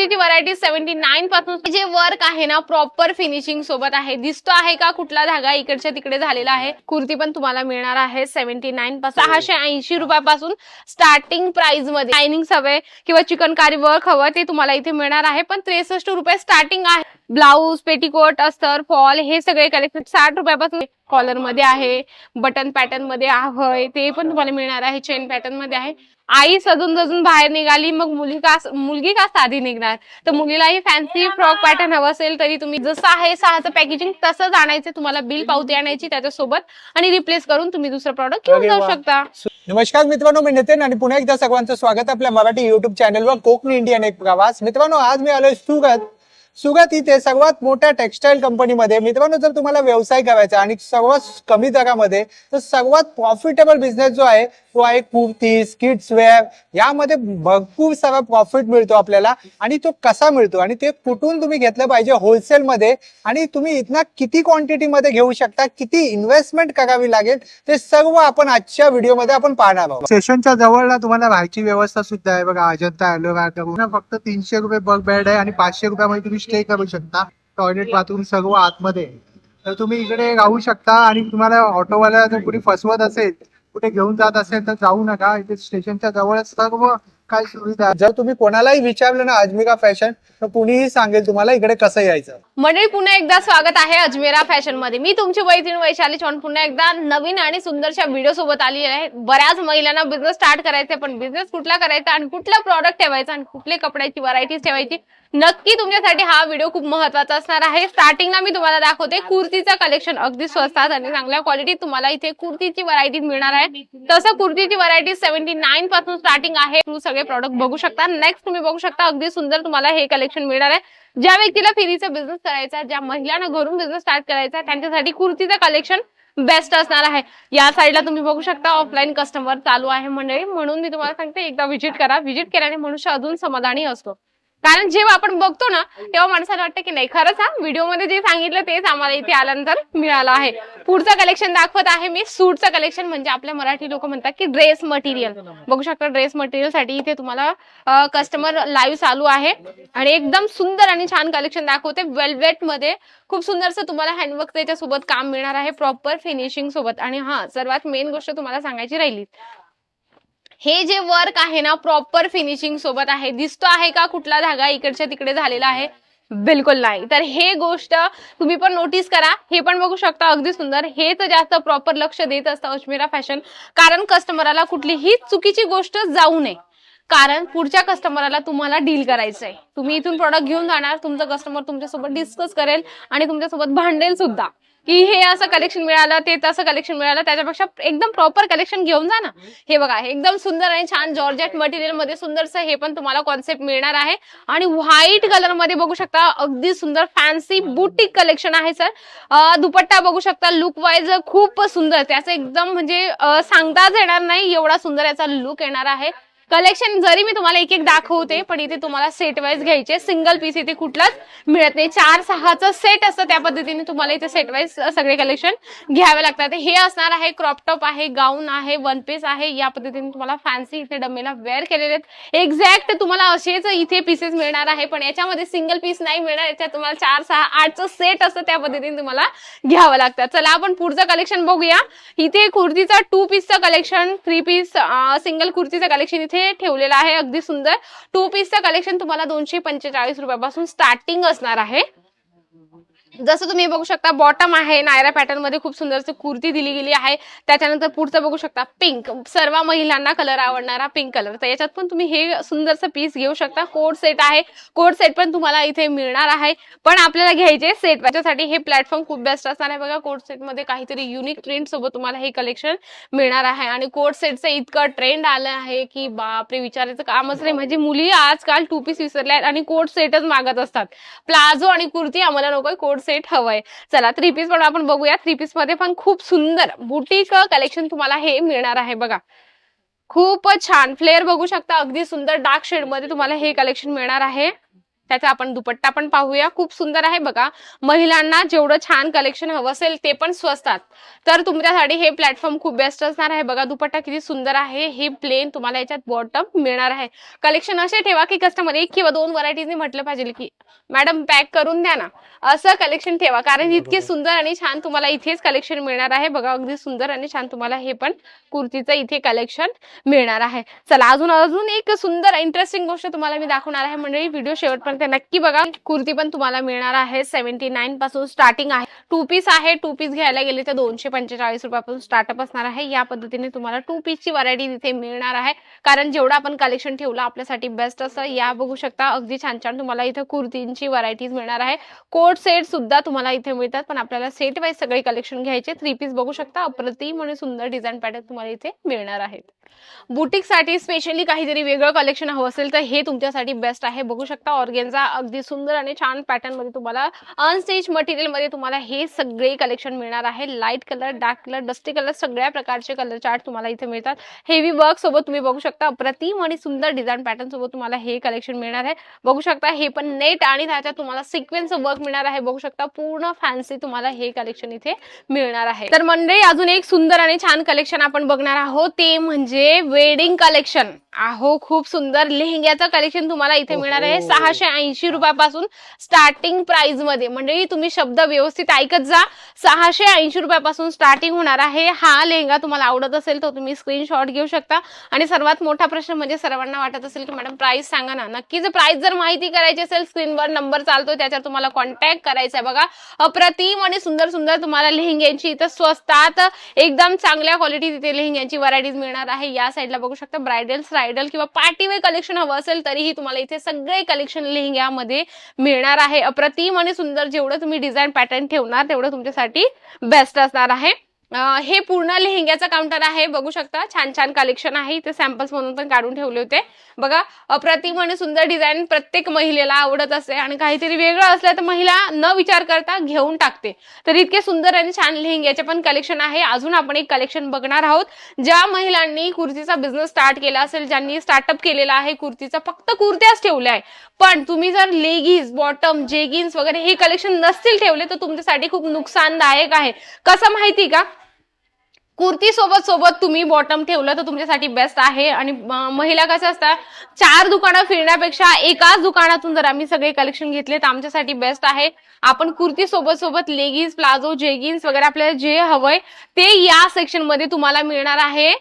कुर्तीची variety 79 पासून जे work आहे ना प्रॉपर फिनिशिंग सोबत आहे. दिसतो आहे का कुठला धागा इकडच्या तिकडे झालेला आहे. कुर्ती पण तुम्हाला मिळणार आहे 79 पासून 680 रुपयापासून स्टार्टिंग प्राइस मध्ये. लाइनिंग हवे किंवा चिकनकारी वर्क हवं ते तुम्हाला इथे मिळणार आहे, पण 63 रुपये स्टार्टिंग आहे. ब्लाऊज, पेटीकोट, अस्तर, फॉल हे सगळे कलेक्शन 60 रुपयापासून. कॉलर मध्ये आहे, बटन पॅटर्न मध्ये आहे ते पण तुम्हाला मिळणार आहे, चेन पॅटर्न मध्ये आहे. आई सजून जजून बाहेर निघाली मग मुलगी का साधी निघणार, तर मुलीलाही फॅन्सी फ्रॉक पॅटर्न हवं असेल तरी तुम्ही जसं आहे 6चं पॅकेजिंग तसंच आणायचं. तुम्हाला बिल पावती आणायची त्याच्यासोबत आणि रिप्लेस करून तुम्ही दुसरं प्रॉडक्ट घेऊन जाऊ शकता. नमस्कार मित्रांनो, मी नितीन आणि पुन्हा एकदा सर्वांचं स्वागत आपल्या मराठी युट्यूब चॅनलवर कोकणी इंडियन एक प्रवास. मित्रांनो, आज मी आलोय सुरत इथे सर्वात मोठ्या टेक्सटाईल कंपनीमध्ये. मित्रांनो, जर तुम्हाला व्यवसाय करायचा आणि सर्वात कमी दरामध्ये, तर सर्वात प्रॉफिटेबल बिझनेस जो आहे तो आहे कुर्तीज, किड्स वेअर. यामध्ये भरपूर सारा प्रॉफिट मिळतो आपल्याला. आणि तो कसा मिळतो आणि ते कुठून तुम्ही घेतलं पाहिजे होलसेल मध्ये, आणि तुम्ही इथना किती क्वांटिटी मध्ये घेऊ शकता, किती इन्व्हेस्टमेंट करावी लागेल, ते सर्व आपण आजच्या व्हिडिओमध्ये आपण पाहणार आहोत. स्टेशनच्या जवळला तुम्हाला राहायची व्यवस्था सुद्धा आहे बघा. अजंता एलोरा करून फक्त 300 रुपये बर्थ बेड आहे आणि 500 रुपयामध्ये तुम्ही स्टे करू शकता. टॉयलेट बाथरूम सर्व आतमध्ये. तर तुम्ही इकडे राहू शकता. आणि तुम्हाला ऑटोवाला जर कुठे फसवत असेल, कुठे घेऊन जात असेल तर जाऊ नका. इथे स्टेशनच्या जवळच सर्व काय सुविधा. जर तुम्ही कोणालाही विचारलं ना अजमेरा फॅशन, तर कुणीही सांगेल तुम्हाला इकडे कसं यायचं. मंडळी, पुन्हा एकदा स्वागत आहे अजमेरा फॅशन मध्ये. मी तुमची मैत्रीण वैशाली चव्हाण पुन्हा एकदा नवीन आणि सुंदरशा व्हिडिओ सोबत आली आहे. बऱ्याच महिलांना बिझनेस स्टार्ट करायचा, पण बिझनेस कुठला करायचा आणि कुठला प्रॉडक्ट ठेवायचा आणि कुठले कपड्याची व्हरायटीज ठेवायची, नक्की तुमच्यासाठी हा व्हिडिओ खूप महत्त्वाचा असणार आहे. स्टार्टिंगला मी तुम्हाला दाखवते कुर्तीचं कलेक्शन. अगदी स्वस्तात आणि चांगल्या क्वालिटीत तुम्हाला इथे कुर्तीची व्हरायटी मिळणार आहे. तसं कुर्तीची व्हरायटी 79 पासून स्टार्टिंग आहे. तुम्ही सगळे प्रॉडक्ट बघू शकता. नेक्स्ट तुम्ही बघू शकता, अगदी सुंदर तुम्हाला हे कलेक्शन मिळणार आहे. ज्या व्यक्तीला फेरीचा बिझनेस करायचा, ज्या महिलांना घरून बिझनेस स्टार्ट करायचा, त्यांच्यासाठी कुर्तीचं कलेक्शन बेस्ट असणार आहे. या साईडला तुम्ही बघू शकता ऑफलाईन कस्टमर चालू आहे मंडळी, म्हणून मी तुम्हाला सांगते एकदा व्हिजिट करा. व्हिजिट केल्याने मनुष्य अजून समाधानी असतो. कारण जेव्हा आपण बघतो ना तेव्हा माणसाला वाटतं की नाही, खरंच हा व्हिडिओमध्ये जे सांगितलं तेच आम्हाला इथे आल्यानंतर मिळालं आहे. पुढचं कलेक्शन दाखवत आहे मी सूटचं कलेक्शन. म्हणजे आपल्या मराठी लोक म्हणतात की ड्रेस मटेरियल. बघू शकता ड्रेस मटेरियल साठी इथे तुम्हाला कस्टमर लाईव्ह चालू आहे आणि एकदम सुंदर आणि छान कलेक्शन दाखवते. वेल्वेट मध्ये खूप सुंदरसं तुम्हाला हँडवर्क त्याच्या सोबत काम मिळणार आहे, प्रॉपर फिनिशिंग सोबत. आणि हा सर्वात मेन गोष्ट तुम्हाला सांगायची राहिली, हे जे वर्क आहे ना प्रॉपर फिनिशिंग सोबत आहे. दिसतो आहे का कुठला धागा इकडच्या तिकडे झालेला आहे, बिलकुल नाही. तर हे गोष्ट तुम्ही पण नोटीस करा. हे पण बघू शकता अगदी सुंदर. हेच जास्त प्रॉपर लक्ष देत असतं अजमेरा फॅशन, कारण कस्टमरला कुठलीही चुकीची गोष्ट जाऊ नये. कारण पुढच्या कस्टमरला तुम्हाला डील करायचंय. तुम्ही इथून प्रोडक्ट घेऊन जाणार, तुमचा कस्टमर तुमच्यासोबत डिस्कस करेल आणि तुमच्यासोबत भांडेल सुद्धा की हे असं कलेक्शन मिळालं, ते तसं कलेक्शन मिळालं, त्याच्यापेक्षा एकदम प्रॉपर कलेक्शन घेऊन जा ना. हे बघा, एकदम सुंदर आणि छान जॉर्जेट मटेरियल मध्ये सुंदरसं हे पण तुम्हाला कॉन्सेप्ट मिळणार आहे. आणि व्हाईट कलर मध्ये बघू शकता अगदी सुंदर फॅन्सी बुटीक कलेक्शन आहे सर. दुपट्टा बघू शकता, लुक वाईज खूप सुंदर. त्याचं एकदम म्हणजे सांगताच येणार नाही एवढा सुंदर याचा लुक येणार आहे. कलेक्शन जरी मी तुम्हाला एक एक दाखवते, पण इथे तुम्हाला सेट वाईज घ्यायचे. सिंगल पीस इथे कुठलाच मिळत नाही. 4-6चं सेट असतं, त्या पद्धतीने तुम्हाला इथे सेट वाईज सगळे कलेक्शन घ्यावे लागतात. हे असणार आहे क्रॉप टॉप आहे, गाऊन आहे, वन पीस आहे. या पद्धतीने तुम्हाला फॅन्सी इथे डम्मीला वेअर केलेले आहेत. एक्झॅक्ट तुम्हाला असेच इथे पीसेस मिळणार आहे, पण याच्यामध्ये सिंगल पीस नाही मिळणार. याच्यात तुम्हाला 4-6-8चं सेट असतं, त्या पद्धतीने तुम्हाला घ्यावं लागतं. चला आपण पुढचं कलेक्शन बघूया. इथे कुर्तीचा 2 पीसचं कलेक्शन, 3 पीस सिंगल कुर्तीचं कलेक्शन इथे ठेवलेला आहे. अगदी सुंदर 2 पीसचं कलेक्शन तुम्हाला 245 रुपयापासून स्टार्टिंग असणार आहे. जसं तुम्ही बघू शकता बॉटम आहे नायरा पॅटर्न मध्ये, खूप सुंदरची कुर्ती दिली गेली आहे. त्याच्यानंतर पुढचं बघू शकता पिंक, सर्व महिलांना कलर आवडणारा पिंक कलर. तर याच्यात पण तुम्ही हे सुंदरचं पीस घेऊ शकता. कोट सेट आहे, कोट सेट पण तुम्हाला इथे मिळणार आहे, पण आपल्याला घ्यायचे सेट. त्याच्यासाठी हे प्लॅटफॉर्म खूप बेस्ट असणार आहे. बघा, कोट सेट मध्ये काहीतरी युनिक ट्रेंड सोबत तुम्हाला हे कलेक्शन मिळणार आहे. आणि कोट सेटचं इतकं ट्रेंड आलं आहे की बापरे, विचारायचं कामच नाही. म्हणजे मुली आजकाल 2 पीस विसरल्या आहेत आणि कोट सेटच मागत असतात. प्लाझो आणि कुर्ती आम्हाला नकोय, कोट सेट हवंय. चला 3 पीस पण आपण बघूया. 3 पीस मध्ये पण खूप सुंदर बुटीक कलेक्शन तुम्हाला हे मिळणार आहे. बघा, खूपच छान फ्लेअर बघू शकता. अगदी सुंदर डार्क शेड मध्ये तुम्हाला हे कलेक्शन मिळणार आहे. त्याचा आपण दुपट्टा पण पाहूया, खूप सुंदर आहे बघा. महिलांना जेवढं छान कलेक्शन हवं असेल ते पण स्वस्तात, तर तुमच्यासाठी हे प्लॅटफॉर्म खूप बेस्ट असणार आहे. बघा दुपट्टा किती सुंदर आहे, हे प्लेन तुम्हाला याच्यात बॉटम मिळणार आहे. कलेक्शन असे ठेवा की कस्टमर एक किंवा दोन व्हरायटीजनी म्हटलं पाहिजे की मॅडम पॅक करून द्या ना, असं कलेक्शन ठेवा, कारण इतके सुंदर आणि छान तुम्हाला इथेच कलेक्शन मिळणार आहे. बघा अगदी सुंदर आणि छान तुम्हाला हे पण कुर्तीचं इथे कलेक्शन मिळणार आहे. चला अजून अजून एक सुंदर इंटरेस्टिंग गोष्ट तुम्हाला मी दाखवणार आहे. मंडळी व्हिडिओ शेवटपर्यंत नक्की बघा. कुर्ती पण तुम्हाला मिळणार आहे 79 पासून स्टार्टिंग आहे. 2 पीस आहे. 2 पीस घ्यायला गेले तर 245 रुपयापासून स्टार्टअप असणार आहे. या पद्धतीने तुम्हाला 2 पीसची व्हरायटी तिथे मिळणार आहे, कारण जेवढं आपण कलेक्शन ठेवलं आपल्यासाठी बेस्ट असं. या बघू शकता अगदी छान छान तुम्हाला इथे कुर्तींची व्हरायटीज मिळणार आहे. कोट सेट सुद्धा तुम्हाला इथे मिळतात, पण आपल्याला सेट वाईज सगळे कलेक्शन घ्यायचे. 3 पीस बघू शकता, अप्रतिम आणि सुंदर डिझाईन पॅटर्न तुम्हाला इथे मिळणार आहेत. बुटीक साठी स्पेशली काहीतरी वेगळं कलेक्शन हवं असेल तर हे तुमच्यासाठी बेस्ट आहे. बघू शकता ऑर्गेन्झा अगदी सुंदर आणि छान पॅटर्न मध्ये तुम्हाला अनस्टिच मटेरियल मध्ये तुम्हाला हे सगळे कलेक्शन मिळणार आहे. Light colour, dark colour, dusty colour सगळ्या प्रकारचे कलर चार्ट तुम्हाला इथे मिळतात. हेवी वर्क सोबत तुम्ही बघू शकता अप्रतिम आणि सुंदर डिझाईन पॅटर्न सोबत तुम्हाला हे कलेक्शन मिळणार आहे. बघू शकता हे पण नेट आणि त्याच्यात तुम्हाला सिक्वेन्स वर्क मिळणार आहे. बघू शकता पूर्ण फॅन्सी तुम्हाला हे कलेक्शन इथे मिळणार आहे. तर मंडळी अजून एक सुंदर आणि छान कलेक्शन आपण बघणार आहोत, ते म्हणजे वेडिंग कलेक्शन. आहो खूप सुंदर लेहंग्याचं कलेक्शन तुम्हाला इथे मिळणार आहे 680 रुपयापासून स्टार्टिंग प्राइस मध्ये. म्हणजे तुम्ही शब्द व्यवस्थित ऐकत जा, 680 रुपयापासून स्टार्टिंग होणार आहे. हा लेहंगा तुम्हाला आवडत असेल तर तुम्ही स्क्रीनशॉट घेऊ शकता. आणि सर्वात मोठा प्रश्न म्हणजे सर्वांना वाटत असेल की मॅडम प्राइस सांगा ना. नक्कीच प्राइस जर माहिती करायची असेल स्क्रीनवर नंबर चालतो त्याच्यावर तुम्हाला कॉन्टॅक्ट करायचा आहे. बघा अप्रतिम आणि सुंदर सुंदर तुम्हाला लेहंग्यांची इथं स्वस्तात एकदम चांगल्या क्वालिटी तिथे लेहंग्यांची व्हरायटीज मिळणार आहे. या साईडला बघू शकता ब्रायडल, ब्रायडल किंवा पार्टीवेअर कलेक्शन हवं असेल तरीही तुम्हाला इथे सगळे कलेक्शन लेहंग्यामध्ये मिळणार आहे. अप्रतिम आणि सुंदर जेवढं तुम्ही डिझाईन पॅटर्न ठेवणार तेवढं तुमच्यासाठी बेस्ट असणार आहे. हे पूर्ण लेहंग्याचा काउंटर आहे. बघू शकता छान छान कलेक्शन आहे इथे, सॅम्पल्स म्हणून पण काढून ठेवले होते. बघा अप्रतिम आणि सुंदर डिझाईन प्रत्येक महिलेला आवडत असते आणि काहीतरी वेगळं असलं तर महिला न विचार करता घेऊन टाकते. तर इतके सुंदर आणि छान लेहंग्याचे पण कलेक्शन आहे. अजून आपण एक कलेक्शन बघणार आहोत. ज्या महिलांनी कुर्तीचा बिझनेस स्टार्ट केला असेल, ज्यांनी स्टार्टअप केलेला आहे कुर्तीचा, फक्त कुर्त्याच ठेवल्या आहे, पण तुम्ही जर लेगिन्स, बॉटम, जेगिन्स वगैरे हे कलेक्शन नसतील ठेवले तर तुमच्यासाठी खूप नुकसानदायक आहे. कसं माहिती का, कुर्ती सोबत सोबत तुम्ही बॉटम ठेवलं तर तुमच्यासाठी बेस्ट आहे. आणि महिला कसं असतात, 4 दुकानं फिरण्यापेक्षा एकाच दुकानातून जर आम्ही सगळे कलेक्शन घेतले तर आमच्यासाठी बेस्ट आहे. आपण कुर्ती सोबत सोबत लेगिन्स, प्लाझो, जेगिन्स वगैरे आपल्याला जे हवंय ते या सेक्शन मध्ये तुम्हाला मिळणार आहे.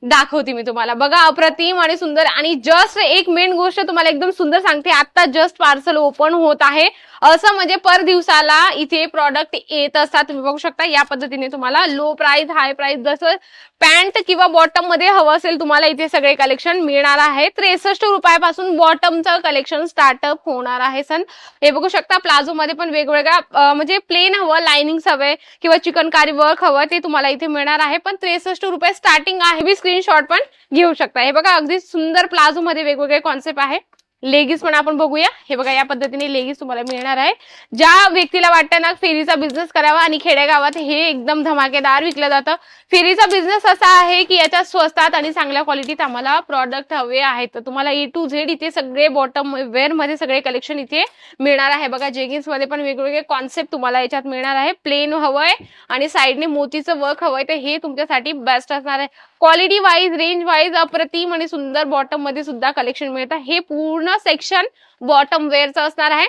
दाखवते मी तुम्हाला. बघा अप्रतिम आणि सुंदर. आणि जस्ट एक मेन गोष्ट तुम्हाला एकदम सुंदर सांगते, आता जस्ट पार्सल ओपन होत आहे. असं म्हणजे पर दिवसाला इथे प्रॉडक्ट येत असतात. तुम्ही बघू शकता या पद्धतीने तुम्हाला लो प्राइस, हाय प्राइस, जसं पॅन्ट किंवा बॉटम मध्ये हवं असेल तुम्हाला इथे सगळे कलेक्शन मिळणार आहे. 63 रुपयापासून बॉटमचं कलेक्शन स्टार्टअप होणार आहे सण. हे बघू शकता प्लाझो मध्ये पण वेगवेगळ्या म्हणजे प्लेन हवं, लाइनिंग हवंय किंवा चिकनकारी वर्क हवं ते तुम्हाला इथे मिळणार आहे. पण 63 रुपये स्टार्टिंग आहे. मी स्क्रीनशॉट पण घेऊ शकता. हे बघा अगदी सुंदर प्लाझो मध्ये वेगवेगळे कॉन्सेप्ट आहे. लेगीज पण आपण बघूया. हे बघा या पद्धतीने लेगीज तुम्हाला मिळणार आहे. ज्या व्यक्तीला वाटतं ना फेरीचा बिझनेस करावा आणि खेडेगावात हे एकदम धमाकेदार विकलं जातं. फेरीचा बिझनेस असा आहे की याच्यात स्वस्तात आणि चांगल्या क्वालिटीत आम्हाला प्रॉडक्ट हवे आहेत. तर तुम्हाला A to Z इथे सगळे बॉटम वेअर मध्ये सगळे कलेक्शन इथे मिळणार आहे. बघा जेगिन्स मध्ये पण वेगवेगळे कॉन्सेप्ट तुम्हाला याच्यात मिळणार आहे. प्लेन हवंय आणि साईडने मोतीचं वर्क हवंय तर हे तुमच्यासाठी बेस्ट असणार आहे. क्वालिटी वाईज, रेंज वाईज अप्रतिम आणि सुंदर बॉटम मध्ये सुद्धा कलेक्शन मिळतं. हे पूर्ण सेक्शन बॉटम वेअरचं असणार आहे.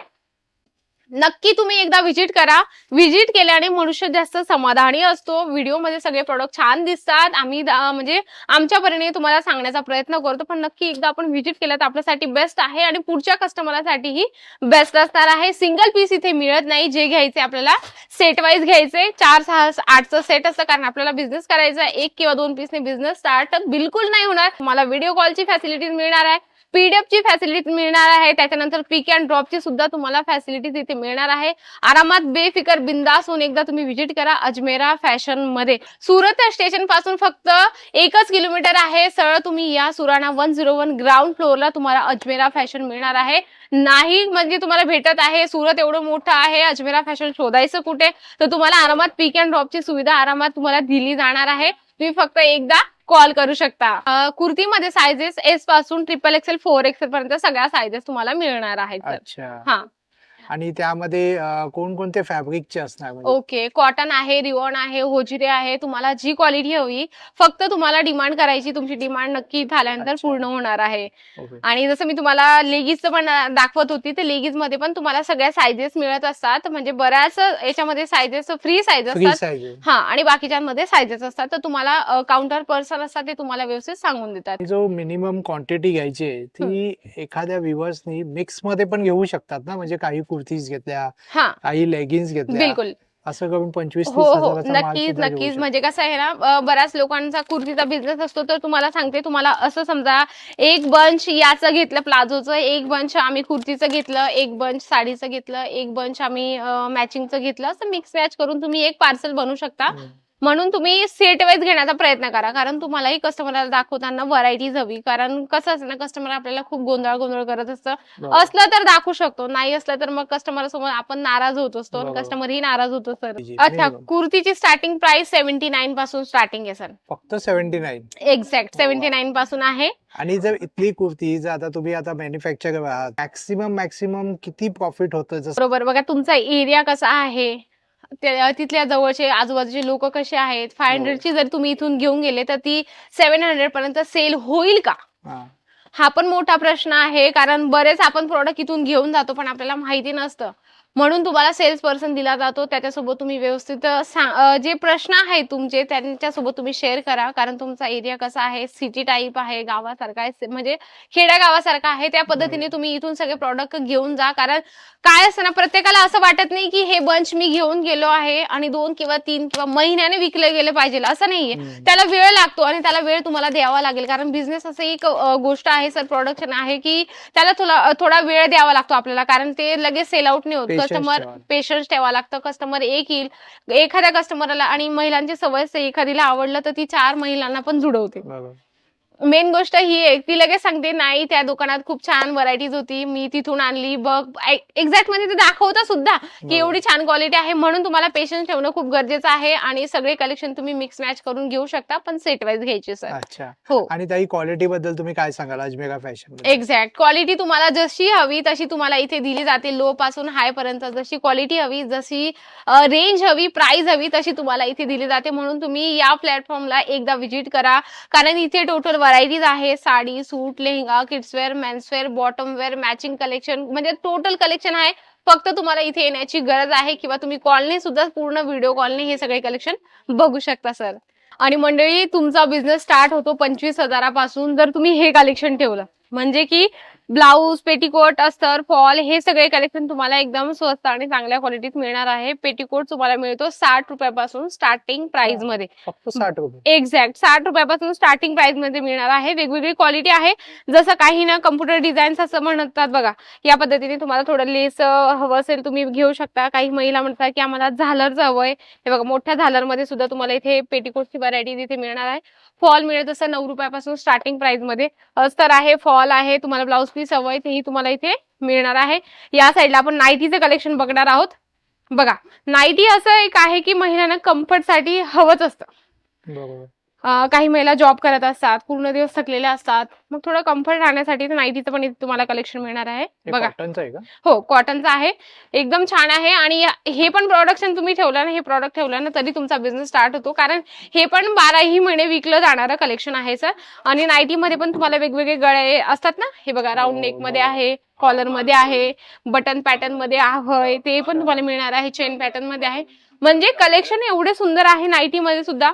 नक्की तुम्ही एकदा व्हिजिट करा. व्हिजिट केल्याने मनुष्य जास्त समाधानी असतो. व्हिडिओ मध्ये सगळे प्रोडक्ट छान दिसतात. आम्ही म्हणजे आमच्या परीने तुम्हाला सांगण्याचा प्रयत्न करतो, पण नक्की एकदा आपण व्हिजिट केलं तर आपल्यासाठी बेस्ट आहे आणि पुढच्या कस्टमरसाठीही बेस्ट असणार आहे. सिंगल पीस इथे मिळत नाही. जे घ्यायचे आपल्याला सेट वाईज घ्यायचे. 4, 6, 8चं सेट असतं, कारण आपल्याला बिझनेस करायचा. 1 किंवा 2 पीसने बिझनेस स्टार्ट बिलकुल नाही होणार. तुम्हाला व्हिडिओ कॉलची फॅसिलिटीज मिळणार आहे, PDF ची फॅसिलिटी मिळणार आहे, त्याच्यानंतर पिक अँड ड्रॉपची सुद्धा तुम्हाला फॅसिलिटीज इथे मिळणार आहे. आरामात बेफिकर बिंदास होऊन एकदा तुम्ही व्हिजिट करा अजमेरा फॅशन मध्ये. सुरत स्टेशन पासून फक्त 1 किलोमीटर आहे. सरळ तुम्ही या सुराणा 101 ग्राउंड फ्लोअरला तुम्हाला अजमेरा फॅशन मिळणार आहे. नाही म्हणजे तुम्हाला भेटत आहे, सुरत एवढं मोठं आहे, अजमेरा फॅशन शोधायचं कुठे, तर तुम्हाला आरामात पिक अँड ड्रॉपची सुविधा आरामात तुम्हाला दिली जाणार आहे. तुम्ही फक्त एकदा कॉल करू शकता. कुर्तीमध्ये सायझेस एस पासून XXL 4XL पर्यंत सगळ्या सायझेस तुम्हाला मिळणार आहेत. अच्छा. हा आणि त्यामध्ये कोणकोणते फॅब्रिकचे असणार म्हणजे? ओके, कॉटन आहे, रिओन आहे, होजिरे आहे. तुम्हाला जी क्वालिटी हवी फक्त तुम्हाला डिमांड करायची. तुमची डिमांड नक्की झाल्यानंतर अच्छा. पूर्ण होणार आहे. ओके. आणि जसं मी तुम्हाला लेगीजचं पण दाखवत होती, तर लेगीज मध्ये पण तुम्हाला सगळ्या सायझेस मिळत असतात. म्हणजे बऱ्याच याच्यामध्ये सायझेस फ्री साईज फ्री असतात. साईज हा, आणि बाकीच्यांमध्ये सायझेस असतात. तर तुम्हाला काउंटर पर्सन असतात ते तुम्हाला व्यवस्थित सांगून देतात. जो मिनिमम क्वांटिटी घ्यायची आहे ती एखाद्या व्ह्युअर्सनी मिक्स मध्ये पण घेऊ शकतात ना, म्हणजे काही कुर्तीज घेतल्या, हा, काही लेगिन्स घेतल्या, बिलकुल. असं करून 25-30 हो हो, हजाराचा माल नक्कीच सुद्धा घेऊ नक्कीच. शकतात. म्हणजे कसं आहे ना, बऱ्याच लोकांचा कुर्तीचा बिझनेस असतो. तर तुम्हाला सांगते, तुम्हाला असं समजा एक बंच याचं घेतलं प्लाझोचं, एक बंच आम्ही कुर्तीचं घेतलं, एक बंच साडीचं घेतलं, एक बंच आम्ही मॅचिंगचं घेतलं, असं मिक्स मॅच करून तुम्ही एक पार्सल बनवू शकता. हम्म. म्हणून तुम्ही सेट वाईज घेण्याचा प्रयत्न करा, कारण तुम्हालाही कस्टमरला दाखवताना व्हरायटीज हवी. कारण कसं असतं ना, कस्टमर आपल्याला खूप गोंधळ करत असतं. बरोबर. असलं तर दाखवू शकतो, नाही असलं तर मग कस्टमर समोर आपण नाराज होत असतो आणि बरोबर. कस्टमरही नाराज होतो सर. जी, अच्छा, minimum. कुर्तीची स्टार्टिंग प्राइस 79 पासून स्टार्टिंग आहे सर. फक्त 79. एक्झॅक्ट 79 पासून आहे. आणि जर इथली कुर्ती जर आता तुम्ही आता मॅन्युफॅक्चर आहात, मॅक्सिमम किती प्रॉफिट होतं? जसं बरोबर. बघा तुमचा एरिया कसा आहे, तिथल्या जवळचे आजूबाजूचे लोक कसे आहेत. 500 ची जर तुम्ही इथून घेऊन गेले तर ती 700 पर्यंत सेल होईल का, हा. हा पण मोठा प्रश्न आहे. कारण बरेच आपण प्रोडक्ट इथून घेऊन जातो पण आपल्याला माहिती नसतं. म्हणून तुम्हाला सेल्स पर्सन दिला जातो. त्याच्यासोबत तुम्ही व्यवस्थित जे प्रश्न आहेत तुमचे त्यांच्यासोबत तुम्ही शेअर करा. कारण तुमचा एरिया कसा आहे, सिटी टाईप आहे, गावासारखा आहे, म्हणजे खेड्या गावासारखा आहे. त्या पद्धतीने तुम्ही इथून सगळे प्रॉडक्ट घेऊन जा. कारण काय असतं ना, प्रत्येकाला असं वाटत नाही की हे बंच मी घेऊन गेलो आहे आणि 2 किंवा 3 किंवा महिन्याने विकले गेले पाहिजे, असं नाहीये. त्याला वेळ लागतो आणि त्याला वेळ तुम्हाला द्यावा लागेल. कारण बिझनेस असं एक गोष्ट आहे सर, प्रोडक्शन आहे, की त्याला थोडा वेळ द्यावा लागतो आपल्याला. कारण ते लगेच सेल आउट नाही होत. कस्टमर पेशन्स ठेवा लागतं. कस्टमर एक येईल, एखाद्या कस्टमरला, आणि महिलांची सवय असते एक्खादीला आवडलं तर ती 4 महिलांना पण जुडवते. मेन गोष्ट ही आहे, ती लगेच सांगते नाही त्या दुकानात खूप छान व्हरायटीज होती, मी तिथून आणली बघ. एक्झॅक्ट मध्ये ते दाखवतं सुद्धा की एवढी छान क्वालिटी आहे. म्हणून तुम्हाला पेशन्स ठेवणं खूप गरजेचं आहे. आणि सगळे कलेक्शन तुम्ही मिक्स मॅच करून घेऊ शकता, पण सेट वाईज घ्यायचे सर. अच्छा. हो. आणि त्याही क्वालिटी बद्दल तुम्ही काय सांगाल अजमेरा फॅशन? एक्झॅक्ट क्वालिटी तुम्हाला जशी हवी तशी तुम्हाला इथे दिली जाते. लो पासून हाय पर्यंत जशी क्वालिटी हवी, जशी रेंज हवी, प्राइस हवी, तशी तुम्हाला इथे दिली जाते. म्हणून तुम्ही या प्लॅटफॉर्मला एकदा व्हिजिट करा. कारण इथे टोटल व्हरायटीज आहे. Sari, suit, lehenga, kidswear, menswear, bottom wear, matching collection, म्हणजे टोटल कलेक्शन आहे. फक्त तुम्हाला इथे येण्याची गरज आहे, किंवा तुम्ही कॉलने सुद्धा पूर्ण व्हिडिओ कॉलने हे सगळे कलेक्शन बघू शकता सर. आणि मंडळी, तुमचा बिझनेस स्टार्ट होतो 25,000 पासून. जर तुम्ही हे कलेक्शन ठेवलं म्हणजे की ब्लाऊज, पेटीकोट, अस्तर, फॉल, हे सगळे कलेक्शन तुम्हाला एकदम स्वस्त आणि चांगल्या क्वालिटीत मिळणार आहे. पेटीकोट तुम्हाला मिळतो 60 रुपयापासून स्टार्टिंग प्राइस मध्ये. फक्त 60 रुपये. एक्झॅक्ट 60 रुपयापासून स्टार्टिंग प्राइस मध्ये मिळणार आहे. वेगवेगळी क्वालिटी आहे. जसं काही ना कम्प्युटर डिझाईन्स असं म्हणतात बघा, या पद्धतीने तुम्हाला थोडं लेस हवं असेल तुम्ही घेऊ शकता. काही महिला म्हणतात की आम्हाला झालरचं हवंय, हे बघा मोठ्या झालर मध्ये सुद्धा तुम्हाला इथे पेटीकोटची व्हरायटी इथे मिळणार आहे. फॉल मिळत असं 9 रुपयापासून स्टार्टिंग प्राइस मध्ये. अस्तर आहे, फॉल आहे, तुम्हाला ब्लाऊज पीस हवंय तेही तुम्हाला इथे मिळणार आहे. या साईडला आपण नाईटीचं कलेक्शन बघणार आहोत. बघा, नाईटी असं एक आहे की महिलांना कम्फर्ट साठी हवंच असतं. बरोबर. काही महिला जॉब करत असतात, पूर्ण दिवस थकलेल्या असतात, मग थोडं कम्फर्ट राहण्यासाठी नाईटीचं पण इथे तुम्हाला कलेक्शन मिळणार आहे. बघा, कॉटनचं आहे का? हो, कॉटनचं आहे, एकदम छान आहे. आणि हे पण प्रोडक्शन तुम्ही ठेवलं ना, हे प्रॉडक्ट ठेवलं ना तरी तुमचा बिझनेस स्टार्ट होतो. कारण हे पण 12ही महिने विकलं जाणारं कलेक्शन आहे सर. आणि नाईटीमध्ये पण तुम्हाला वेगवेगळे गळे असतात ना, हे बघा राऊंड नेक मध्ये आहे, कॉलर मध्ये आहे, बटन पॅटर्न मध्ये आहे, ते पण तुम्हाला मिळणार आहे, चेन पॅटर्न मध्ये आहे. म्हणजे कलेक्शन एवढे सुंदर आहे. नाईटी मध्ये सुद्धा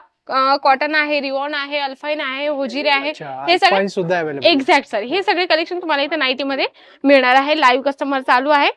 कॉटन आहे, रिओन आहे, अल्फाईन आहे, होजिरे आहे, हे सगळे सुद्धा अवेलेबल. एक्झॅक्ट सर, हे सगळे कलेक्शन तुम्हाला इथे नाईटी मध्ये मिळणार आहे. लाईव्ह कस्टमर चालू आहे.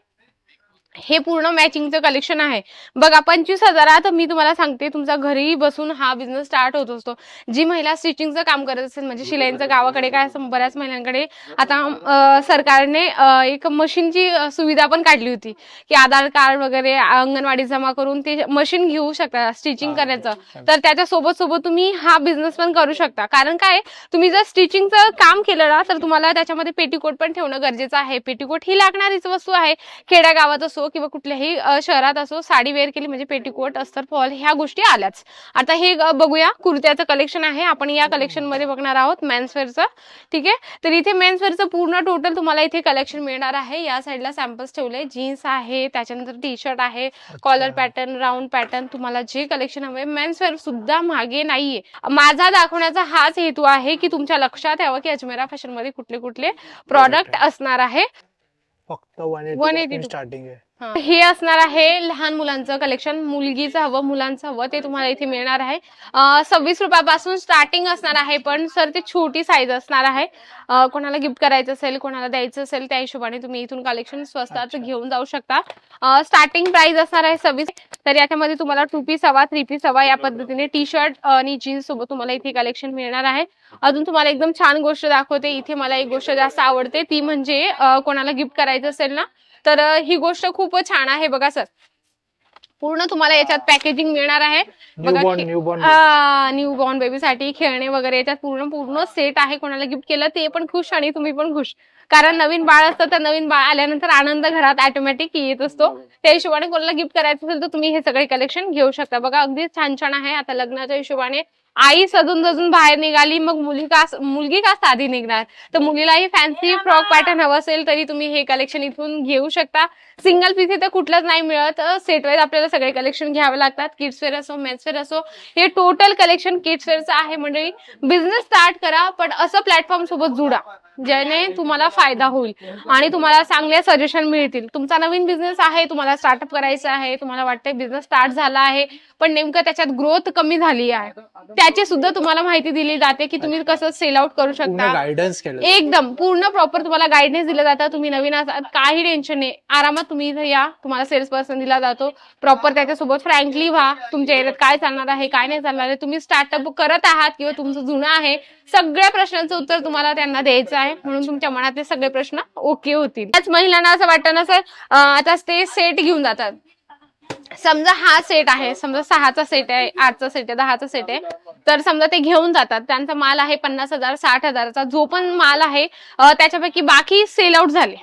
हे पूर्ण मॅचिंगचं कलेक्शन आहे. बघा, 25,000 मी तुम्हाला सांगते, तुमचा घरी बसून हा बिझनेस स्टार्ट होत असतो. जी महिला स्टिचिंगचं काम करत असेल, म्हणजे शिलाईचं, गावाकडे काय असं बऱ्याच महिलांकडे आता सरकारने एक मशीनची सुविधा पण काढली होती की आधार कार्ड वगैरे अंगणवाडी जमा करून ते मशीन घेऊ शकता स्टिचिंग करण्याचं. तर त्याच्या सोबत तुम्ही हा बिझनेस पण करू शकता. कारण काय, तुम्ही जर स्टिचिंगचं काम केलं ना तर तुम्हाला त्याच्यामध्ये पेटीकोट पण ठेवणं गरजेचं आहे. पेटीकोट ही लागणारीच वस्तू आहे. खेड्या गावात असो असो किंवा कुठल्याही शहरात असो, साडी वेअर केली म्हणजे पेटीकोट, अस्तर, फॉल ह्या गोष्टी आल्याच. आता हे बघूया कुर्त्याचं कलेक्शन आहे. आपण या कलेक्शन मध्ये बघणार आहोत मेन्सवेअरचं. ठीक आहे, तर इथे मेन्सवेअरचं पूर्ण टोटल तुम्हाला इथे कलेक्शन मिळणार आहे. या साईडला सॅम्पल्स ठेवले, जीन्स आहे, त्याच्यानंतर टी शर्ट आहे, कॉलर पॅटर्न, राऊंड पॅटर्न, तुम्हाला जे कलेक्शन हवे. मेन्सवेअर सुद्धा मागे नाहीये. माझा दाखवण्याचा हाच हेतू आहे की तुमच्या लक्षात यावं की अजमेरा फॅशन मध्ये कुठले कुठले प्रॉडक्ट असणार आहे. फक्त 182 182 स्टार्टिंग आहे. हे असणार आहे लहान मुलांचं कलेक्शन. मुलगीचं हवं, मुलांचं हवं, ते तुम्हाला इथे मिळणार आहे. 26 रुपयापासून स्टार्टिंग असणार आहे, पण सर ते छोटी साईज असणार आहे. कोणाला गिफ्ट करायचं असेल, कोणाला द्यायचं असेल, त्या हिशोबाने तुम्ही इथून कलेक्शन स्वस्तात घेऊन जाऊ शकता. स्टार्टिंग प्राइस असणार आहे 26. तर याच्यामध्ये तुम्हाला 2 पीस हवा, 3 पीस हवा, या पद्धतीने टी शर्ट आणि जीन्स सोबत तुम्हाला इथे कलेक्शन मिळणार आहे. अजून तुम्हाला एकदम छान गोष्ट दाखवते. इथे मला एक गोष्ट जास्त आवडते, ती म्हणजे कोणाला गिफ्ट करायचं असेल ना, तर ही गोष्ट खूप छान आहे. बघा सर, पूर्ण तुम्हाला याच्यात पॅकेजिंग मिळणार आहे. न्यू बॉर्न बेबीसाठी खेळणे वगैरे याच्यात पूर्ण सेट आहे. कोणाला गिफ्ट केलं ते पण खुश आणि तुम्ही पण खुश, कारण नवीन बाळ असतं तर नवीन बाळ आल्यानंतर आनंद घरात ऑटोमॅटिक येत असतो. त्या हिशोबाने कोणाला गिफ्ट करायचं असेल तर तुम्ही हे सगळे कलेक्शन घेऊ शकता. बघा अगदी छान छान आहे. आता लग्नाच्या हिशोबाने आई सजून बाहेर निघाली, मग मुलगी का साधी निघणार, तर मुलीलाही फॅन्सी फ्रॉक पॅटर्न हवं असेल तरी तुम्ही हे कलेक्शन इथून घेऊ शकता. सिंगल पीस इथे कुठलंच नाही मिळत, सेट वाईज आपल्याला सगळे कलेक्शन घ्यावे लागतात. किड्स वेअर असो, मेन्सवेअर असो, हे टोटल कलेक्शन किड्स वेअरचं आहे. मंडळी, बिझनेस स्टार्ट करा, पण असं प्लॅटफॉर्म सोबत जुडा ज्याने तुम्हाला फायदा होईल आणि तुम्हाला चांगले सजेशन मिळतील. तुमचा नवीन बिझनेस आहे, तुम्हाला स्टार्टअप करायचा आहे, तुम्हाला वाटतंय बिझनेस स्टार्ट झाला आहे पण नेमकं त्याच्यात ग्रोथ कमी झाली आहे, त्याची सुद्धा तुम्हाला माहिती दिली जाते की तुम्ही कसं सेल आउट करू शकता. गायडन्स केलं, एकदम पूर्ण प्रॉपर तुम्हाला गायडन्स दिलं जातं. तुम्ही नवीन असाल काही टेन्शन नाही, आरामात तुम्ही इथे या, तुम्हाला सेल्स पर्सन दिला जातो प्रॉपर. त्याच्यासोबत फ्रँकली व्हा, तुमच्या एरियात काय चालणार आहे काय नाही चालणार आहे, तुम्ही स्टार्टअप करत आहात किंवा तुमचं जुनं आहे, सगळ्या प्रश्नांचं उत्तर तुम्हाला त्यांना द्यायचं आहे. म्हणून तुमच्या मनातले सगळे प्रश्न ओके होतील. त्याच महिलांना असं वाटतं ना सर, आता ते सेट घेऊन जातात. समजा हा सेट आहे, समजा 6चा सेट आहे, 8चा सेट आहे, 10चा सेट आहे, तर समजा ते घेऊन जातात. त्यांचा माल आहे 50,000 60,000चा, जो पण माल आहे त्याच्यापैकी बाकी सेल आउट झाले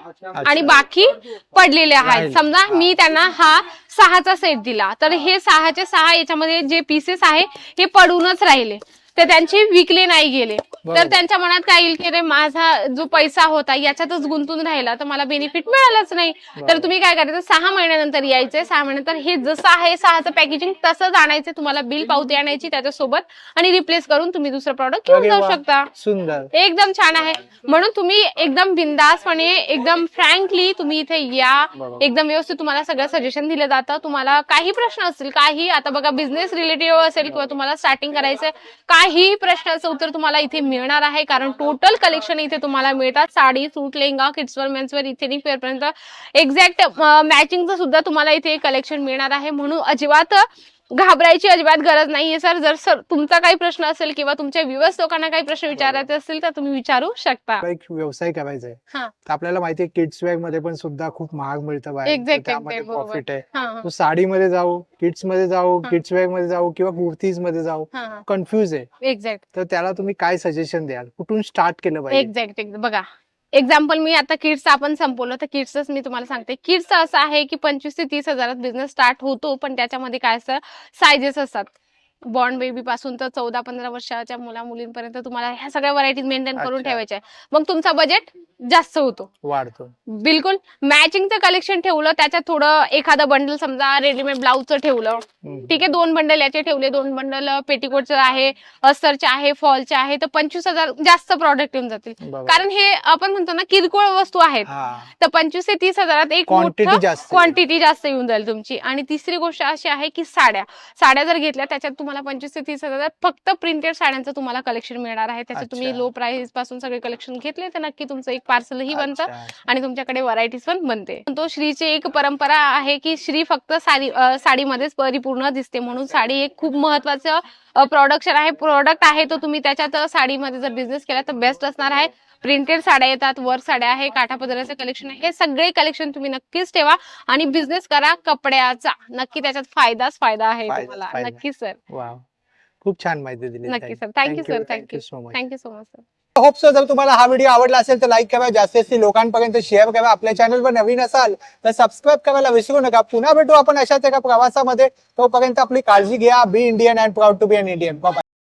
आणि बाकी पडलेले आहेत. समजा मी त्यांना हा 6चा सेट दिला, तर हे 6चे 6 याच्यामध्ये जे पीसेस आहे हे पडूनच राहिले, ते त्यांचे विकले नाही गेले. तर त्यांच्या मनात काय येईल की रे माझा जो पैसा होता याच्यातच गुंतून राहिला तर मला बेनिफिट मिळालंच नाही. तर तुम्ही काय करायचं, 6 महिन्यानंतर यायचंय, 6 महिन्यानंतर हे जसं आहे 6चं पॅकेजिंग तसंच आणायचं, तुम्हाला बिल पावती आणायची त्याच्यासोबत आणि रिप्लेस करून तुम्ही दुसरं प्रॉडक्ट घेऊन जाऊ शकता. सुंदर, एकदम छान आहे. म्हणून तुम्ही एकदम बिंदासपणे, एकदम फ्रँकली तुम्ही इथे या, एकदम व्यवस्थित तुम्हाला सगळं सजेशन दिलं जातं. तुम्हाला काही प्रश्न असतील, काही आता बघा बिझनेस रिलेटेड असेल किंवा तुम्हाला स्टार्टिंग करायचंय, काही प्रश्नाचं उत्तर तुम्हाला इथे मिळणार आहे, कारण टोटल कलेक्शन इथे तुम्हाला मिळतात. Sari, suit, lehenga, kidswear, menswear, ethnic wear पर्यंत एक्झॅक्ट मॅचिंगचं सुद्धा तुम्हाला इथे कलेक्शन मिळणार आहे. म्हणून अजिबात घाबरायची अजिबात गरज नाहीये सर. जर सर तुमचा काही प्रश्न असेल किंवा तुमच्या व्ह्युअर्स लोकांना काही प्रश्न विचारायचे असतील तर तुम्ही विचारू शकता. एक व्यवसाय करायचा आहे तर आपल्याला माहिती आहे किड्स वेअर मध्ये पण सुद्धा खूप महाग मिळतं बाहेर, त्यामध्ये प्रॉफिट आहे. तो साडीमध्ये जाऊ, किड्स मध्ये जाऊ, किड्स वेअर मध्ये जाऊ किंवा कुर्तीज मध्ये जाऊ, कन्फ्युज आहे. एक्झॅक्ट, तर त्याला तुम्ही काय सजेशन द्याल, कुठून स्टार्ट केलं पाहिजे? एक्झॅक्ट बघा, एक्झाम्पल मी आता किड्स आपण संपवलं तर किड्सच मी तुम्हाला सांगते. किड्स असं आहे की 25 ते 30 हजारात बिझनेस स्टार्ट होतो, पण त्याच्यामध्ये काय असतं, सायझेस असतात. बॉर्न बेबी पासून तर 14-15 वर्षाच्या मुलींपर्यंत तुम्हाला ह्या सगळ्या व्हरायटीज मेंटेन करून ठेवायच्या आहे. मग तुमचा बजेट जास्त होतो, वाढतो. बिलकुल मॅचिंगचं कलेक्शन ठेवलं, त्याच्यात थोडं एखादं बंडल समजा रेडीमेड ब्लाउजचं ठेवलं, ठीक आहे, 2 बंडल याचे ठेवले, 2 बंडल पेटीकोटचं आहे, अस्तरचे आहे, फॉलचे आहे, तर 25,000 जास्त प्रॉडक्ट येऊन जातील. कारण हे आपण म्हणतो ना किरकोळ वस्तू आहेत, तर 25 ते 30 हजारात एक क्वांटिटी जास्त येऊन जाईल तुमची. आणि तिसरी गोष्ट अशी आहे की साड्या जर घेतल्या त्याच्यात तुम्हाला 25 ते 30 हजारात फक्त प्रिंटेड साड्यांचं तुम्हाला कलेक्शन मिळणार आहे. त्याच्यात तुम्ही लो प्राइस पासून सगळे कलेक्शन घेतले तर नक्की तुमचं एक पार्सलही बनतं आणि तुमच्याकडे व्हरायटीज पण बनते. तो श्रीची एक परंपरा आहे की श्री फक्त साडीमध्येच परिपूर्ण दिसते, म्हणून साडी एक खूप महत्वाचं प्रोडक्ट आहे. तो तुम्ही त्याच्यात साडीमध्ये जर बिझनेस केला तर बेस्ट असणार आहे. प्रिंटेड साड्या येतात, वर्क साड्या आहे, काठापदराचं कलेक्शन आहे, हे सगळे कलेक्शन तुम्ही नक्कीच ठेवा आणि बिझनेस करा कपड्याचा. नक्की त्याच्यात फायदा आहे तुम्हाला. नक्की सर, खूप छान माहिती दिली. नक्की sir, thank you sir, thank you so much sir. Hope so जर तुम्हाला हा व्हिडिओ आवडला असेल तर लाईक करा, जास्तीत लोकांपर्यंत शेअर करा. आपल्या चॅनलवर नवीन असाल तर सबस्क्राईब करायला विसरू नका. पुन्हा भेटू आपण अशाच एका प्रवासामध्ये. तोपर्यंत आपली काळजी घ्या. Be Indian and proud to be an Indian. Bye.